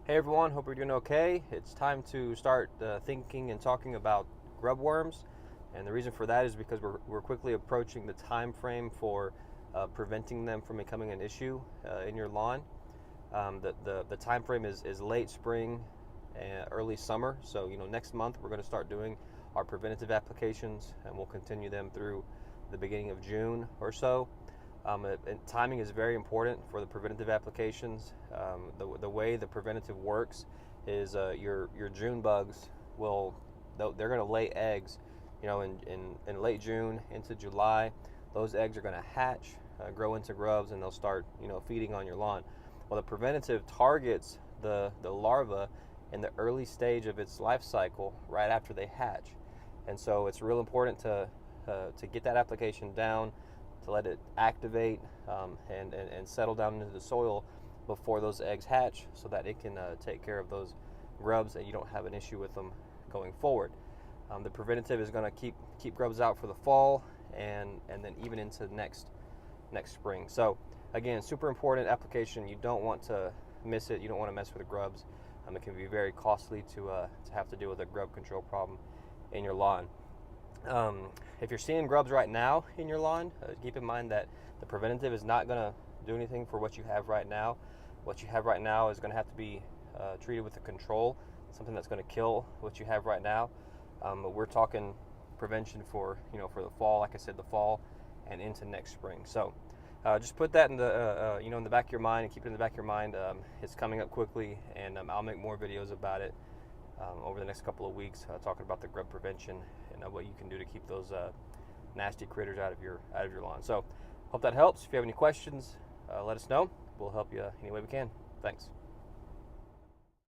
Hey everyone, hope you're doing okay. It's time to start thinking and talking about grub worms, and the reason for that is because we're quickly approaching the time frame for preventing them from becoming an issue in your lawn. The time frame is late spring and early summer, so next month we're going to start doing our preventative applications, and we'll continue them through the beginning of June or so. And timing is very important for the preventative applications. The way the preventative works is your June bugs they're going to lay eggs, in late June into July. Those eggs are going to hatch, grow into grubs, and they'll start feeding on your lawn. Well, the preventative targets the larva in the early stage of its life cycle, right after they hatch, and so it's real important to get that application down, to let it activate and settle down into the soil before those eggs hatch, so that it can take care of those grubs and you don't have an issue with them going forward. The preventative is going to keep grubs out for the fall and then even into next spring. So again, super important application. You don't want to miss it. You don't want to mess with the grubs. It can be very costly to have to deal with a grub control problem in your lawn. If you're seeing grubs right now in your lawn, keep in mind that the preventative is not going to do anything for what you have right now. What you have right now is going to have to be treated with a control, something that's going to kill what you have right now. But we're talking prevention for the fall, like I said, the fall and into next spring. So just put that in the in the back of your mind, and keep it in the back of your mind. It's coming up quickly, and I'll make more videos about it over the next couple of weeks, talking about the grub prevention and what you can do to keep those nasty critters out of your lawn. So hope that helps. If you have any questions, let us know. We'll help you any way we can. Thanks.